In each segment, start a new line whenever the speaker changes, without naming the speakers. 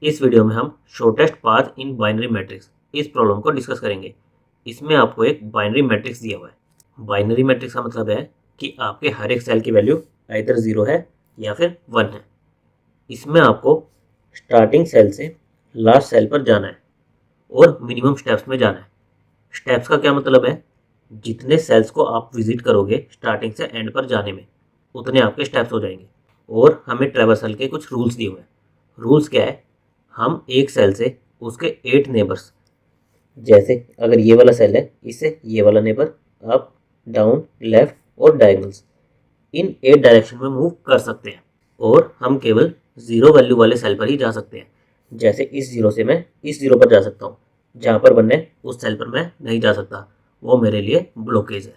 इस वीडियो में हम shortest path in binary matrix इस प्रॉब्लम को डिस्कस करेंगे। इसमें आपको एक बाइनरी मैट्रिक्स दिया हुआ है। बाइनरी मैट्रिक्स का मतलब है कि आपके हर एक सेल की वैल्यू आइदर 0 है या फिर 1 है। इसमें आपको स्टार्टिंग सेल से लास्ट सेल पर जाना है और मिनिमम स्टेप्स में जाना है। स्टेप्स का क्या मतलब है, जितने सेल्स को आप विजिट करोगे स्टार्टिंग से एंड पर जाने में उतने आपके स्टेप्स हो जाएंगे। और हमें ट्रैवर्सल के कुछ रूल्स दिए हुए हैं। रूल्स क्या है, हम एक सेल से उसके 8 नेबर्स, जैसे अगर ये वाला सेल है इससे ये वाला नेबर अप डाउन लेफ्ट और डायगोनल्स, इन 8 डायरेक्शन में मूव कर सकते हैं। और हम केवल 0 वैल्यू वाले सेल पर ही जा सकते हैं। जैसे इस 0 से मैं इस 0 पर जा सकता हूँ, जहाँ पर 1 है उस सेल पर मैं नहीं जा सकता, वो मेरे लिए ब्लॉकेज है।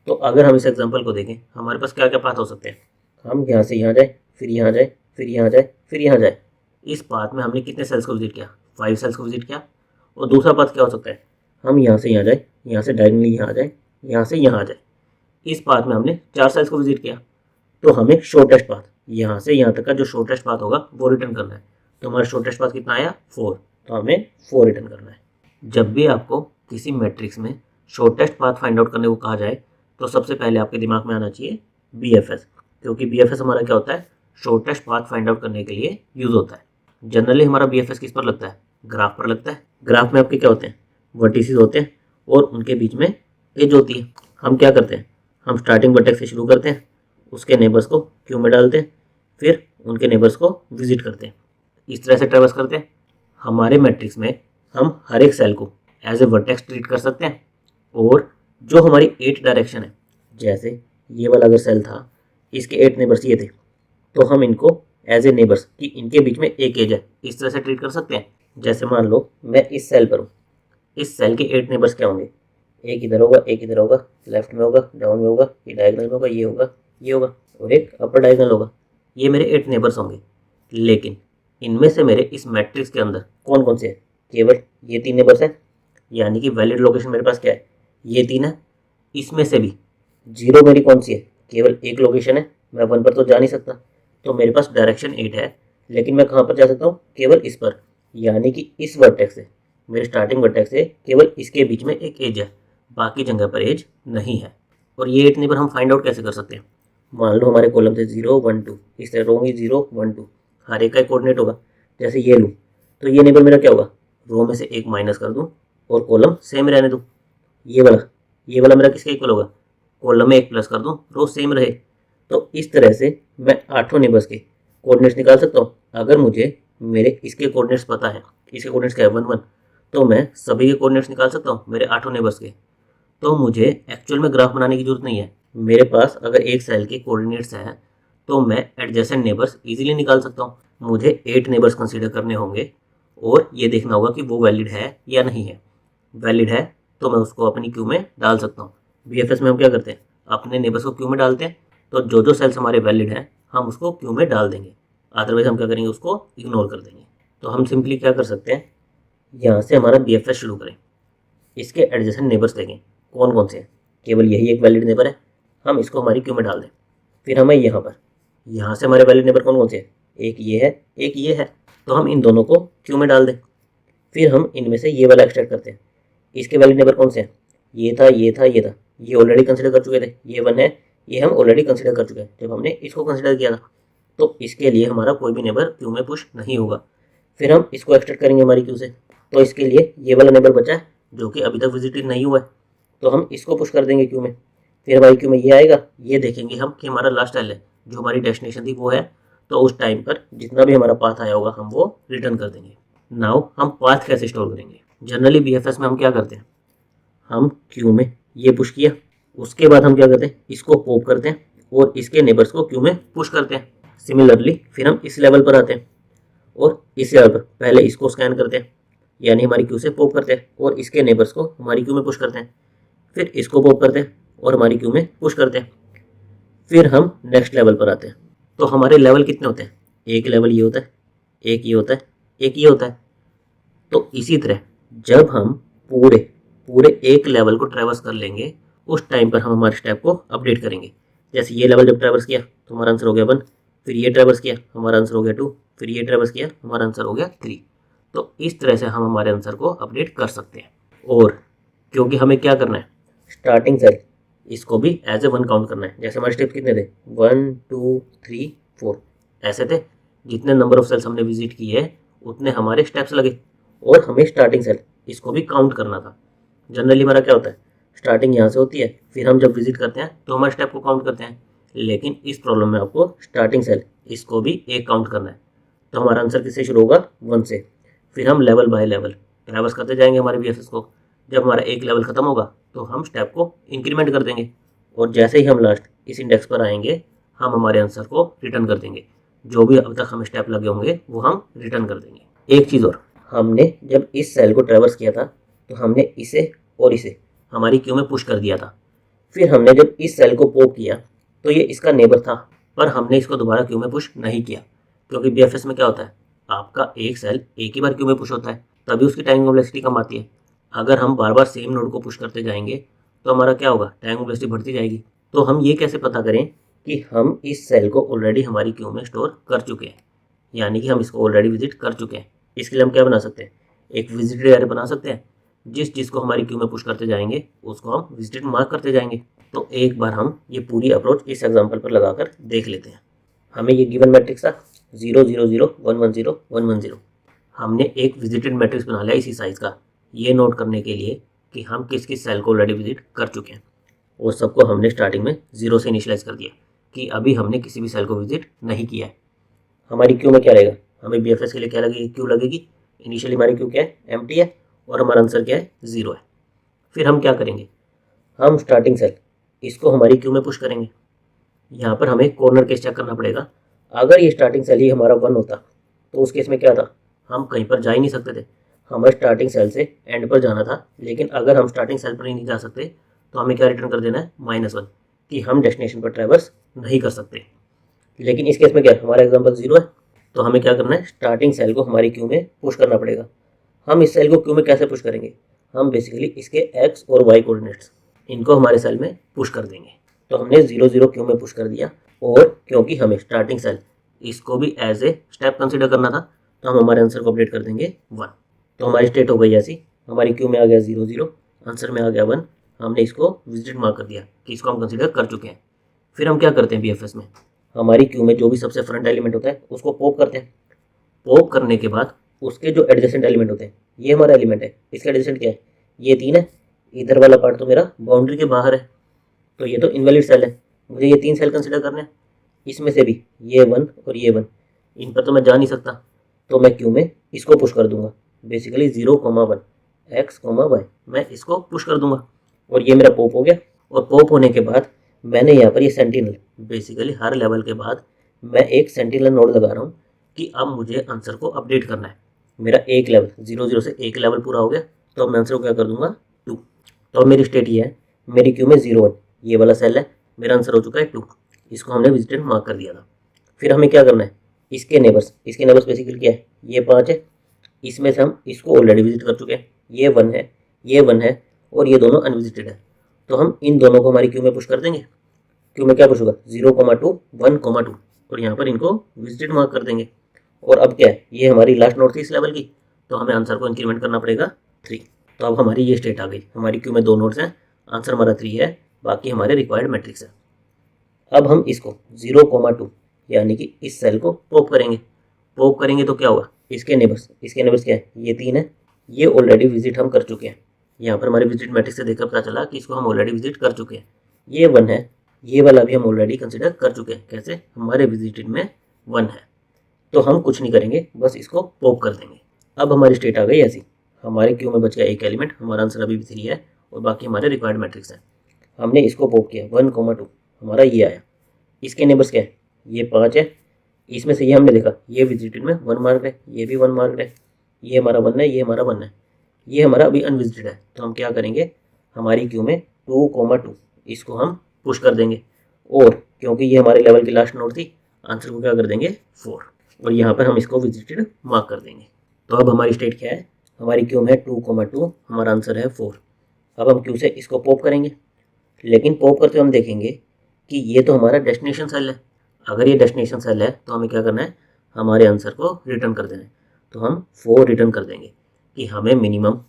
तो अगर हम इस एग्जांपल को देखें, हमारे पास क्या क्या पाथ हो सकते हैं। हम यहाँ से यहाँ जाए, फिर यहाँ जाए, फिर यहाँ जाए, फिर यहाँ जाए। इस पाथ में हमने कितने सेल्स को विजिट किया, 5 सेल्स को विजिट किया। और दूसरा पाथ क्या हो सकता है, हम यहाँ से यहाँ जाए, यहाँ से डायगोनली यहाँ जाए, यहाँ से यहाँ जाए। इस पाथ में हमने 4 सेल्स को विजिट किया। तो हमें शॉर्टेस्ट पाथ, यहाँ से यहाँ तक का जो शॉर्टेस्ट पाथ होगा वो रिटर्न करना है। तो हमारा शॉर्टेस्ट पाथ कितना आया, 4। तो हमें 4 रिटर्न करना है। जब भी आपको किसी मैट्रिक्स में शॉर्टेस्ट पाथ फाइंड आउट करने को कहा जाए तो सबसे पहले आपके दिमाग में आना चाहिए BFS, क्योंकि BFS हमारा क्या होता है, शॉर्टेस्ट पाथ फाइंड आउट करने के लिए यूज होता है। जनरली हमारा BFS किस पर लगता है, ग्राफ पर लगता है। ग्राफ में आपके क्या होते हैं, वर्टिसेस होते हैं और उनके बीच में एज होती है। हम क्या करते हैं, हम स्टार्टिंग वर्टेक्स से शुरू करते हैं, उसके नेबर्स को क्यू में डालते हैं, फिर उनके नेबर्स को विजिट करते हैं। इस तरह से ट्रेवर्स करते हैं। हमारे मैट्रिक्स में हम हर एक सेल को एज ए वर्टेक्स ट्रीट कर सकते हैं। और जो हमारी 8 डायरेक्शन है, जैसे ये वाला अगर सेल था, इसके 8 नेबर्स ये थे, तो हम इनको एज ए नेबर्स कि इनके बीच में एक एज है, इस तरह से ट्रीट कर सकते हैं। जैसे मान लो मैं इस सेल पर हूँ, इस सेल के 8 नेबर्स क्या होंगे, एक इधर होगा, एक इधर होगा, लेफ्ट में होगा, डाउन में होगा, ये डायगोनल में होगा, ये होगा, ये होगा, और एक अपर डायगोनल होगा। ये मेरे 8 नेबर्स होंगे। लेकिन इनमें से मेरे इस मैट्रिक्स के अंदर कौन कौन से हैं, केवल ये 3 नेबर्स हैं। यानी कि वैलिड लोकेशन मेरे पास क्या है, ये 3 है। इसमें से भी 0 मेरी कौन सी है, केवल एक लोकेशन है, मैं 1 पर तो जा नहीं सकता। तो मेरे पास डायरेक्शन 8 है, लेकिन मैं कहाँ पर जा सकता हूँ, केवल इस पर। यानी कि इस वर्टेक्स से, मेरे स्टार्टिंग वर्टेक्स से केवल इसके बीच में एक एज है, बाकी जगह पर एज नहीं है। और ये 8 नेबर हम फाइंड आउट कैसे कर सकते हैं। मान लो हमारे कॉलम थे 0 1 2, इस तरह रो में 0 1 2, हर एक का कोऑर्डिनेट होगा। जैसे ये लूँ तो ये नेबर मेरा क्या होगा, रो में से एक माइनस कर दूँ और कॉलम सेम रहने दूँ। ये वाला मेरा किसके इक्वल होगा, कॉलम में 1 प्लस कर दूँ, रो सेम रहे। तो इस तरह से मैं 8 नेबर्स के कोऑर्डिनेट्स निकाल सकता हूँ। अगर मुझे मेरे इसके कोऑर्डिनेट्स पता है, इसके कोऑर्डिनेट्स क्या है 1 1, तो मैं सभी के कोऑर्डिनेट्स निकाल सकता हूँ मेरे 8 नेबर्स के। तो मुझे एक्चुअल में ग्राफ बनाने की जरूरत नहीं है। मेरे पास अगर एक सेल के कोऑर्डिनेट्स हैं तो मैं एडजेसेंट नेबर्स इजीली निकाल सकता हूँ। मुझे 8 नेबर्स कंसीडर करने होंगे और ये देखना होगा कि वो वैलिड है या नहीं है। वैलिड है तो मैं उसको अपनी क्यू में डाल सकता हूँ। BFS में हम क्या करते हैं, अपने नेबर्स को क्यू में डालते हैं। तो जो सेल्स हमारे वैलिड हैं हम उसको क्यू में डाल देंगे, अदरवाइज हम क्या करेंगे, उसको इग्नोर कर देंगे। तो हम सिंपली क्या कर सकते हैं, यहाँ से हमारा BFS शुरू करें, इसके एडजेसेंट नेबर्स देखें कौन कौन से हैं। केवल यही एक वैलिड नेबर है, हम इसको हमारी क्यू में डाल दें। फिर हमें यहाँ से हमारे वैलिड नेबर कौन कौन से हैं, एक ये है, एक ये है, तो हम इन दोनों को क्यू में डाल दें। फिर हम इनमें से ये वाला एक्सट्रैक्ट करते हैं। इसके वैलिड नेबर कौन से हैं, ये था, ये था, ये था, ये ऑलरेडी कंसिडर कर चुके थे। ये 1 है, ये हम ऑलरेडी कंसिडर कर चुके हैं जब हमने इसको कंसिडर किया था। तो इसके लिए हमारा कोई भी नेबर क्यू में पुश नहीं होगा। फिर हम इसको एक्सट्रैक्ट करेंगे हमारी क्यू से। तो इसके लिए ये वाला नेबर बचा है जो कि अभी तक विजिटेड नहीं हुआ है, तो हम इसको पुश कर देंगे क्यू में। फिर हमारी क्यू में ये आएगा, ये देखेंगे हम कि हमारा लास्ट सेल है, जो हमारी डेस्टिनेशन थी वो है। तो उस टाइम पर जितना भी हमारा पाथ आया होगा हम वो रिटर्न कर देंगे। नाउ हम पाथ कैसे स्टोर करेंगे। जनरली BFS में हम क्या करते हैं, हम क्यू में ये पुश किया, उसके बाद हम क्या करते हैं, इसको पॉप करते हैं और इसके नेबर्स को क्यू में पुश करते हैं। सिमिलरली फिर हम इस लेवल पर आते हैं और इस लेवल पर पहले इसको स्कैन करते हैं, यानी हमारी क्यू से पॉप करते हैं और इसके नेबर्स को हमारी क्यू में पुश करते हैं। फिर इसको पॉप करते हैं और हमारी क्यू में पुश करते हैं। फिर हम नेक्स्ट लेवल पर आते हैं। तो हमारे लेवल कितने होते हैं, एक लेवल ये होता है, एक ये होता है, एक ये होता है। तो इसी तरह जब हम पूरे एक लेवल को ट्रैवर्स कर लेंगे उस टाइम पर हम हमारे स्टेप को अपडेट करेंगे। जैसे ये लेवल जब ट्रैवर्स किया तो हमारा आंसर हो गया 1, फिर ये ट्रैवर्स किया हमारा आंसर हो गया 2, फिर ये ट्रैवर्स किया हमारा आंसर हो गया 3। तो इस तरह से हम हमारे आंसर को अपडेट कर सकते हैं। और क्योंकि हमें क्या करना है, स्टार्टिंग सेल इसको भी एज ए वन काउंट करना है। जैसे हमारे स्टेप्स कितने थे, 1 2 3 4 ऐसे थे। जितने नंबर ऑफ सेल्स हमने विजिट किए उतने हमारे स्टेप्स लगे, और हमें स्टार्टिंग सेल इसको भी काउंट करना था। जनरली हमारा क्या होता है, स्टार्टिंग यहाँ से होती है, फिर हम जब विजिट करते हैं तो हमारे स्टेप को काउंट करते हैं। लेकिन इस प्रॉब्लम में आपको स्टार्टिंग सेल इसको भी एक काउंट करना है। तो हमारा आंसर किससे शुरू होगा, 1 से। फिर हम लेवल बाय लेवल ट्रैवर्स करते जाएंगे हमारे BFS को। जब हमारा एक लेवल खत्म होगा तो हम स्टेप को इंक्रीमेंट कर देंगे, और जैसे ही हम लास्ट इस इंडेक्स पर आएंगे हम हमारे आंसर को रिटर्न कर देंगे। जो भी अब तक हमें स्टेप लगे होंगे वो हम रिटर्न कर देंगे। एक चीज़ और, हमने जब इस सेल को ट्रैवर्स किया था तो हमने इसे और इसे हमारी क्यू में पुश कर दिया था। फिर हमने जब इस सेल को पॉप किया तो ये इसका नेबर था, पर हमने इसको दोबारा क्यू में पुश नहीं किया, क्योंकि BFS में क्या होता है, आपका एक सेल एक ही बार क्यू में पुश होता है, तभी उसकी टाइमिंग कॉम्प्लेक्सिटी कम आती है। अगर हम बार बार सेम नोड को पुश करते जाएंगे तो हमारा क्या होगा, टाइमिंग कॉम्प्लेक्सिटी बढ़ती जाएगी। तो हम ये कैसे पता करें कि हम इस सेल को ऑलरेडी हमारी क्यू में स्टोर कर चुके हैं, यानी कि हम इसको ऑलरेडी विजिट कर चुके हैं। इसके लिए हम क्या बना सकते हैं, एक विजिटेड एरे बना सकते हैं। जिसको हमारी क्यू में पुश करते जाएंगे उसको हम विजिटेड मार्क करते जाएंगे। तो एक बार हम ये पूरी अप्रोच इस एग्जाम्पल पर लगाकर देख लेते हैं। हमें ये गिवन मैट्रिक्स था 0 0 0 1 1 0 1 1 0। हमने एक विजिटेड मैट्रिक्स बना लिया इसी साइज का, ये नोट करने के लिए कि हम किस किस सेल को ऑलरेडी विजिट कर चुके हैं। और सबको हमने स्टार्टिंग में 0 से इनिशियलाइज कर दिया कि अभी हमने किसी भी सेल को विजिट नहीं किया है। हमारी क्यू में क्या रहेगा, हमें BFS के लिए क्या लगेगी, क्यू लगेगी। इनिशियली हमारी क्यू क्या है, एम्प्टी है, और हमारा आंसर क्या है, 0 है। फिर हम क्या करेंगे, हम स्टार्टिंग सेल इसको हमारी क्यू में पुश करेंगे। यहाँ पर हमें कॉर्नर केस चेक करना पड़ेगा। अगर ये स्टार्टिंग सेल ही हमारा 1 होता तो उस केस में क्या था, हम कहीं पर जा ही नहीं सकते थे, हमें स्टार्टिंग सेल से एंड पर जाना था। लेकिन अगर हम स्टार्टिंग सेल पर ही नहीं जा सकते तो हमें क्या रिटर्न कर देना है, -1, कि हम डेस्टिनेशन पर ट्रैवर्स नहीं कर सकते। लेकिन इस केस में क्या है, हमारा एग्जाम्पल 0 है, तो हमें क्या करना है, स्टार्टिंग सेल को हमारी क्यू में पुश करना पड़ेगा। हम इस सेल को क्यू में कैसे पुश करेंगे, हम बेसिकली इसके x और y कोऑर्डिनेट्स इनको हमारे सेल में पुश कर देंगे। तो हमने 0 0 क्यू में पुश कर दिया, और क्योंकि हमें स्टार्टिंग सेल इसको भी एज ए स्टेप कंसिडर करना था तो हम हमारे आंसर को अपडेट कर देंगे 1। तो हमारी स्टेट हो गई ऐसी, हमारी क्यू में आ गया 0 0, आंसर में आ गया 1। हमने इसको विजिटेड मार्क कर दिया कि इसको हम कंसिडर कर चुके हैं। फिर हम क्या करते हैं, BFS में हमारी क्यू में जो भी सबसे फ्रंट एलिमेंट होता है उसको पॉप करते हैं। पॉप करने के बाद उसके जो एडजेसेंट एलिमेंट होते हैं, ये हमारा एलिमेंट है, इसका एडजेसेंट क्या है, ये 3 है। इधर वाला पार्ट तो मेरा बाउंड्री के बाहर है, तो ये तो इनवैलिड सेल है, मुझे ये 3 सेल कंसिडर करने हैं। इसमें से भी ये 1 और ये 1, इन पर तो मैं जा नहीं सकता, तो मैं क्यू में इसको पुश कर दूंगा। बेसिकली 0 1 x y मैं इसको पुश कर दूंगा, और ये मेरा पॉप हो गया। और पॉप होने के बाद मैंने यहाँ पर ये सेंटिनल, बेसिकली हर लेवल के बाद मैं एक सेंटिनल नोड लगा रहा हूँ कि अब मुझे आंसर को अपडेट करना है। मेरा एक लेवल 0 0 से एक लेवल पूरा हो गया, तो अब मैं आंसर को क्या कर दूंगा, 2। तो अब मेरी स्टेट ये है, मेरी क्यू में 0 1 ये वाला सेल है, मेरा आंसर हो चुका है 2। इसको हमने विजिटेड मार्क कर दिया था। फिर हमें क्या करना है, इसके नेबर्स बेसिकली क्या है, ये 5 है। इसमें से हम इसको ऑलरेडी विजिट कर चुके हैं, ये 1 है, ये 1 है, और ये दोनों अनविजिटेड है। तो हम इन दोनों को हमारी क्यू में पुश कर देंगे। क्यू में क्या पुश होगा, 0 2 1 2, और यहाँ पर इनको विजिटेड मार्क कर देंगे। और अब क्या है, ये हमारी लास्ट नोड थी इस लेवल की, तो हमें आंसर को इंक्रीमेंट करना पड़ेगा 3। तो अब हमारी ये स्टेट आ गई, हमारी क्यू में 2 नोड्स हैं, आंसर हमारा 3 है, बाकी हमारे रिक्वायर्ड मैट्रिक्स है। अब हम इसको 0 2 यानी कि इस सेल को पॉप करेंगे। पॉप करेंगे तो क्या होगा, इसके नेबर्स क्या है, ये 3 है, ये ऑलरेडी विजिट हम कर चुके हैं। यहाँ पर हमारे विजिट मैट्रिक्स से देखकर पता चला कि इसको हम ऑलरेडी विजिट कर चुके हैं। ये 1 है, ये वाला भी हम ऑलरेडी कंसिडर कर चुके हैं। कैसे, हमारे विजिटेड में 1 है, तो हम कुछ नहीं करेंगे, बस इसको पॉप कर देंगे। अब हमारी स्टेट आ गई ऐसी, हमारे क्यू में बच गया एक एलिमेंट, हमारा आंसर अभी भी 3 है, और बाकी हमारे रिक्वायर्ड मैट्रिक्स हैं। हमने इसको पॉप किया 1 2, हमारा ये आया। इसके नेबर्स क्या है, ये 5 है। इसमें से ये हमने देखा, ये विजिटेड में 1 मार्क है, ये भी 1 मार्क है, ये हमारा 1 है, ये हमारा 1 है, ये हमारा अभी अनविजिटेड है। तो हम क्या करेंगे, हमारी क्यू में 2 2 इसको हम पुश कर देंगे, और क्योंकि ये हमारे लेवल की लास्ट नोड थी, आंसर को क्या कर देंगे 4, और यहाँ पर हम इसको विजिटेड मार्क कर देंगे। तो अब हमारी स्टेट क्या है, हमारी क्यू में 2 2, हमारा आंसर है 4। अब हम क्यू से इसको पॉप करेंगे, लेकिन पॉप करते हुए हम देखेंगे कि ये तो हमारा डेस्टिनेशन सेल है। अगर ये डेस्टिनेशन सेल है तो हमें क्या करना है, हमारे आंसर को रिटर्न कर देना है। तो हम 4 रिटर्न कर देंगे कि हमें मिनिमम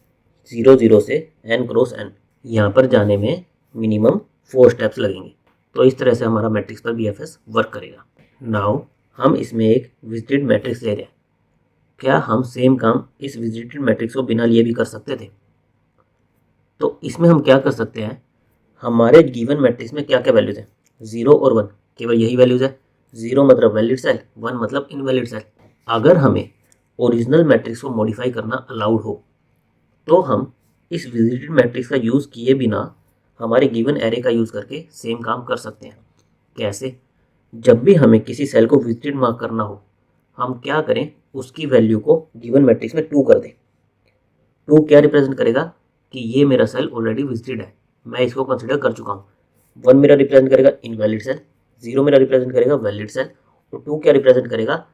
0 0 से n क्रॉस n यहाँ पर जाने में मिनिमम 4 स्टेप्स लगेंगे। तो इस तरह से हमारा मैट्रिक्स पर BFS वर्क करेगा। नाउ हम इसमें एक विजिटेड मैट्रिक्स ले रहे हैं। क्या हम सेम काम इस विजिटेड मैट्रिक्स को बिना लिए भी कर सकते थे? तो इसमें हम क्या कर सकते हैं, हमारे गिवन मैट्रिक्स में क्या क्या वैल्यूज हैं, 0 और 1, केवल यही वैल्यूज है। 0 मतलब वैलिड सेल, 1 मतलब इनवैलिड सेल। अगर हमें ओरिजिनल मैट्रिक्स को मॉडिफाई करना अलाउड हो तो हम इस विजिटेड मैट्रिक्स का यूज़ किए बिना हमारे गिवन एरे का यूज़ करके सेम काम कर सकते हैं। कैसे? जब भी हमें किसी सेल को विजिटेड मार्क करना हो, हम क्या करें, उसकी वैल्यू को गिवन मैट्रिक्स में 2 कर दें। 2 क्या रिप्रेजेंट करेगा कि ये मेरा सेल ऑलरेडी विजिटेड है, मैं इसको कंसिडर कर चुका हूँ। 1 मेरा रिप्रेजेंट करेगा इनवैलिड सेल, 0 मेरा रिप्रेजेंट करेगा वैलिड सेल, और 2 क्या रिप्रेजेंट करेगा,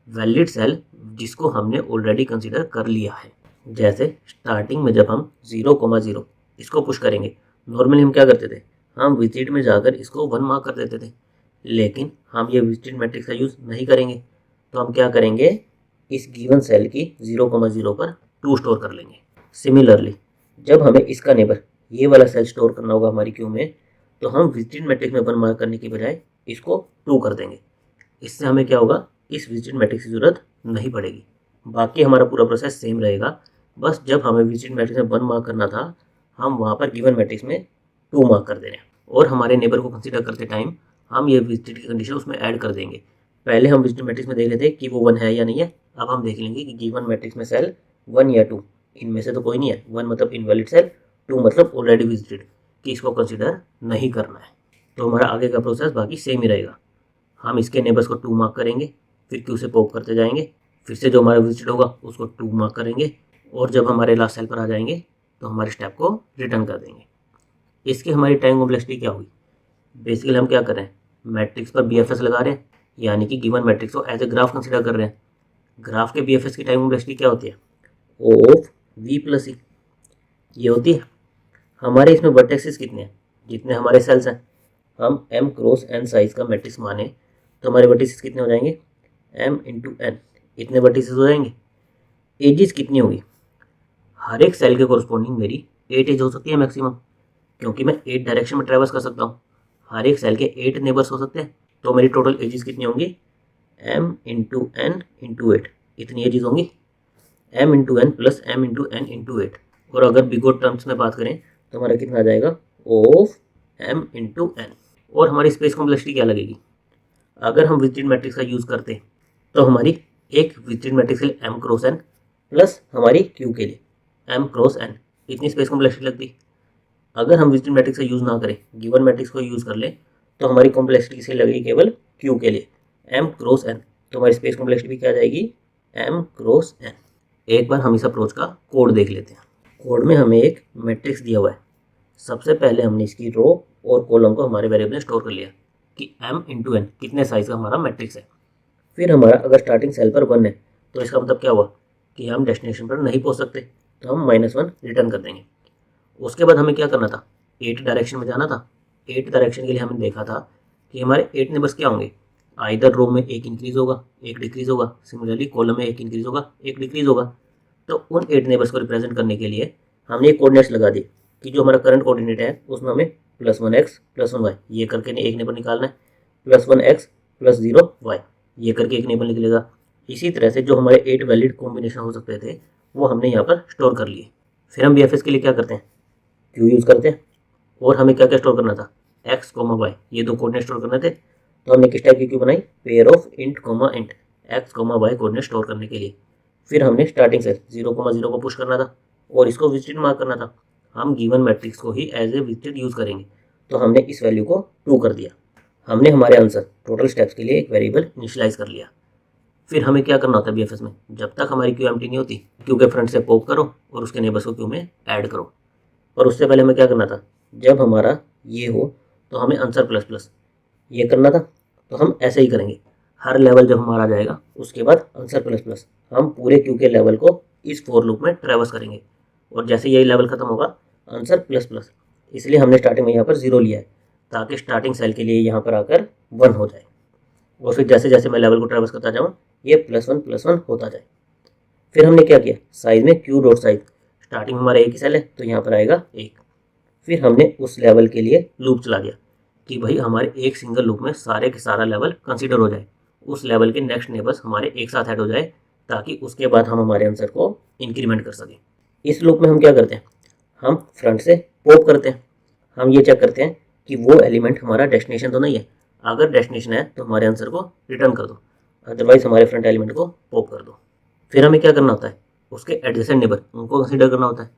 वैलिड सेल जिसको हमने ऑलरेडी कंसिडर कर लिया है। जैसे स्टार्टिंग में जब हम 0,0 इसको पुश करेंगे, नॉर्मली हम क्या करते थे, हम विजिट में जाकर इसको 1 मार्क कर देते थे, लेकिन हम ये विजिटेड मैट्रिक्स का यूज़ नहीं करेंगे। तो हम क्या करेंगे, इस गिवन सेल की 0,0 पर 2 स्टोर कर लेंगे। सिमिलरली जब हमें इसका नेबर ये वाला सेल स्टोर करना होगा हमारी क्यू में, तो हम विजिटेड मैट्रिक्स में 1 मार्क करने की बजाय इसको 2 कर देंगे। इससे हमें क्या होगा, इस विजिटेड मैट्रिक्स की ज़रूरत नहीं पड़ेगी। बाकी हमारा पूरा प्रोसेस सेम रहेगा, बस जब हमें विजिटेड मैट्रिक्स में 1 मार्क करना था, हम वहाँ पर गिवन मैट्रिक्स में 2 मार्क कर दे रहे हैं। और हमारे नेबर को कंसिडर करते टाइम हम ये विजिटेड की कंडीशन उसमें ऐड कर देंगे। पहले हम विजिटेड मैट्रिक्स में देख लेते कि वो 1 है या नहीं है। अब हम देख लेंगे कि गिवन मैट्रिक्स में सेल 1 या 2, इनमें से तो कोई नहीं है। 1 मतलब इनवैलिड सेल, 2 मतलब ऑलरेडी विजिटेड, कि इसको कंसिडर नहीं करना है। तो हमारा आगे का प्रोसेस बाकी सेम ही रहेगा। हम इसके नेबर्स को 2 मार्क करेंगे, फिर क्यू से पॉप करते जाएंगे, फिर से जो हमारा विजिट होगा उसको 2 मार्क करेंगे, और जब हमारे लास्ट सेल पर आ जाएंगे तो हमारे स्टेप को रिटर्न कर देंगे। इसकी हमारी टाइम कॉम्प्लेक्सिटी क्या हुई, बेसिकली हम क्या कर रहे हैं, मैट्रिक्स पर BFS लगा रहे हैं, यानी कि गिवन मैट्रिक्स को एज ए ग्राफ कंसिडर कर रहे हैं। ग्राफ के BFS की टाइम कॉम्प्लेक्सिटी क्या होती है, O of V plus E ये होती है। हमारे इसमें वर्टेक्सेस कितने हैं, जितने हमारे सेल्स हैं। हम m क्रॉस n साइज का मैट्रिक्स माने तो हमारे वर्टिसेस कितने हो जाएंगे, m इंटू n, इतने वर्टिसेस हो जाएंगे। एजेस कितनी होगी, हर एक सेल के कोरस्पॉन्डिंग मेरी 8 एज हो सकती है मैक्सिमम, क्योंकि मैं 8 डायरेक्शन में ट्रेवर्स कर सकता हूँ। हर एक सेल के 8 नेबर्स हो सकते हैं, तो मेरी टोटल एजेस कितनी होंगी, m इंटू n इंटू 8, इतनी एजेस होंगी। m into n plus m into n into 8। और अगर बिगोट टर्म्स में बात करें तो हमारा कितना आ जाएगा, ऑफ m इंटू n। और हमारी स्पेस कॉम्प्लेक्सिटी क्या लगेगी, अगर हम विजिटेड मैट्रिक्स का यूज़ करते तो हमारी एक विजिटेड मैट्रिक्स के लिए m क्रॉस n प्लस हमारी q के लिए m क्रॉस n, इतनी स्पेस कॉम्प्लेक्सिटी लगती। अगर हम विजिटेड मैट्रिक्स का यूज़ ना करें, गिवन मैट्रिक्स को यूज़ कर लें, तो हमारी कॉम्प्लेक्सिटी किसे लगेगी, केवल q के लिए m क्रॉस n। तो हमारी स्पेस कॉम्प्लेक्सिटी भी क्या आ जाएगी, m क्रॉस n। एक बार हम इस अप्रोच का कोड देख लेते हैं। कोड में हमें एक मैट्रिक्स दिया हुआ है। सबसे पहले हमने इसकी रो और कॉलम को हमारे वेरिएबल में स्टोर कर लिया कि m इंटू n कितने साइज का हमारा मैट्रिक्स है। फिर हमारा अगर स्टार्टिंग सेल पर 1 है तो इसका मतलब क्या हुआ कि हम डेस्टिनेशन पर नहीं पहुंच सकते, तो हम -1 रिटर्न कर देंगे। उसके बाद हमें क्या करना था, 8 डायरेक्शन में जाना था। 8 डायरेक्शन के लिए हमने देखा था कि हमारे 8 नेबर्स क्या होंगे, आइदर रो में एक इंक्रीज होगा, एक डिक्रीज होगा, सिमिलरली कॉलम में एक इंक्रीज होगा, एक डिक्रीज होगा। तो उन 8 नेबर्स को रिप्रेजेंट करने के लिए हमने एक कोऑर्डिनेट्स लगा दी कि जो हमारा करंट कोऑर्डिनेट है उसमें हमें +1x +1y ये करके एक नेबर निकालना है, +1x +0y ये करके एक नेबर निकलेगा। इसी तरह से जो हमारे 8 वैलिड कॉम्बिनेशन हो सकते थे वो हमने यहाँ पर स्टोर कर लिए। फिर हम BFS के लिए क्या करते हैं, क्यू यूज़ करते हैं। और हमें क्या क्या स्टोर करना था, x, y ये 2 कोऑर्डिनेट स्टोर करने थे। तो हमने किस टाइप की क्यू बनाई, pair of int, x, y coordinate store करने के लिए। फिर हमने स्टार्टिंग से 0,0 को पुश करना था और इसको विजिटेड मार्क करना था। हम गिवन मैट्रिक्स को ही एज ए विजिटेड यूज़ करेंगे, तो हमने इस वैल्यू को 2 कर दिया। हमने हमारे आंसर टोटल स्टेप्स के लिए एक वेरिएबल इनिशियलाइज कर लिया। फिर हमें क्या करना होता है BFS में, जब तक हमारी क्यू एम्प्टी नहीं होती, क्यू के फ्रंट से पॉप करो और उसके नेबर्स को क्यू में ऐड करो। और उससे पहले हमें क्या करना था, जब हमारा ये हो तो हमें आंसर प्लस प्लस ये करना था। तो हम ऐसे ही करेंगे, हर लेवल जब हमारा जाएगा उसके बाद आंसर प्लस प्लस, हम पूरे क्यू के लेवल को इस फॉर लूप में ट्रेवर्स करेंगे, और जैसे यही लेवल खत्म होगा आंसर प्लस प्लस। इसलिए हमने स्टार्टिंग में यहाँ पर 0 लिया है ताकि स्टार्टिंग सेल के लिए यहाँ पर आकर 1 हो जाए, और फिर जैसे जैसे मैं लेवल को ट्रेवर्स करता जाऊँ ये +1 +1 होता जाए। फिर हमने क्या किया, साइज में क्यू डॉट साइज, स्टार्टिंग में हमारा एक ही सेल है तो यहाँ पर आएगा एक। फिर हमने उस लेवल के लिए लूप चला दिया कि भाई हमारे एक सिंगल लूप में सारे के सारा लेवल कंसीडर हो जाए, उस लेवल के नेक्स्ट नेबर्स हमारे एक साथ ऐड हो जाए, ताकि उसके बाद हम हमारे आंसर को इंक्रीमेंट कर सकें। इस लूप में हम क्या करते हैं, हम फ्रंट से पॉप करते हैं, हम ये चेक करते हैं कि वो एलिमेंट हमारा डेस्टिनेशन तो नहीं है, अगर डेस्टिनेशन है तो हमारे आंसर को रिटर्न कर दो, अदरवाइज हमारे फ्रंट एलिमेंट को पॉप कर दो। फिर हमें क्या करना होता है, उसके एडजेसेंट नेबर उनको कंसीडर करना होता है।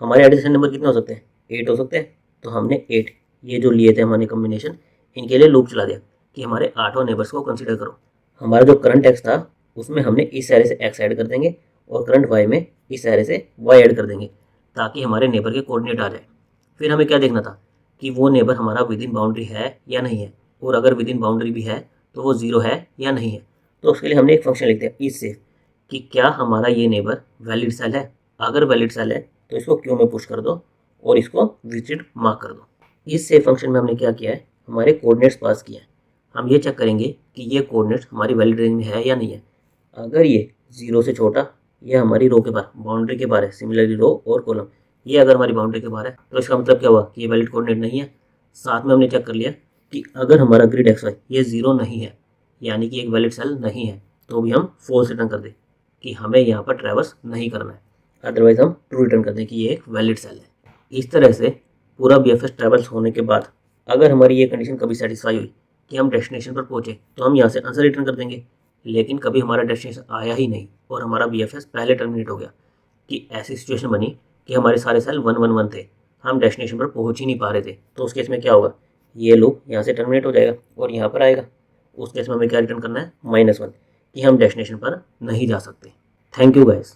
हमारे एडजेसेंट नेबर कितने हो सकते हैं, 8 हो सकते हैं, तो हमने 8 ये जो लिए थे हमारे कॉम्बिनेशन, इनके लिए लूप चला दिया कि हमारे 8 नेबर्स को कंसीडर करो। हमारा जो करंट एक्स था उसमें हमने इस एरे से एक्स ऐड कर देंगे और करंट वाई में इस एरे से वाई ऐड कर देंगे, ताकि हमारे नेबर के कोऑर्डिनेट आ जाए। फिर हमें क्या देखना था कि वो नेबर हमारा विद इन बाउंड्री है या नहीं है, और अगर विद इन बाउंड्री भी है तो वो 0 है या नहीं है। तो उसके लिए हमने एक फंक्शन लिख दिया इससे कि क्या हमारा ये नेबर वैलिड सेल है, अगर वैलिड सेल है तो इसको क्यू में पुश कर दो और इसको विजिट मार्क कर दो। इस सेव फंक्शन में हमने क्या किया है, हमारे कोऑर्डिनेट्स पास किए हैं। हम ये चेक करेंगे कि ये कोऑर्डिनेट्स हमारी वैलिड रेंज में है या नहीं है। अगर ये 0 से छोटा या हमारी रो के बाहर, बाउंड्री के बाहर है, सिमिलरली रो और कॉलम ये अगर हमारी बाउंड्री के बाहर है तो इसका मतलब क्या हुआ कि ये वैलिड कोऑर्डिनेट नहीं है। साथ में हमने चेक कर लिया कि अगर हमारा ग्रिड एक्स वाई ये 0 नहीं है, यानी कि एक वैलिड सेल नहीं है, तो भी हम फॉल्स रिटर्न कर दें कि हमें यहाँ पर ट्रैवर्स नहीं करना है, अदरवाइज हम ट्रू रिटर्न कर दें कि ये एक वैलिड सेल है। इस तरह से पूरा BFS ट्रैवल्स होने के बाद अगर हमारी ये कंडीशन कभी सेटिस्फाई हुई कि हम डेस्टिनेशन पर पहुँचे तो हम यहाँ से आंसर रिटर्न कर देंगे। लेकिन कभी हमारा डेस्टिनेशन आया ही नहीं और हमारा BFS पहले टर्मिनेट हो गया, कि ऐसी सिचुएशन बनी कि हमारे सारे सेल 1 1 1 थे, हम डेस्टिनेशन पर पहुंच ही नहीं पा रहे थे, तो उस केस में क्या होगा, ये लूप यहाँ से टर्मिनेट हो जाएगा और यहाँ पर आएगा। उस केस में हमें क्या रिटर्न करना है, -1, कि हम डेस्टिनेशन पर नहीं जा सकते। Thank you guys.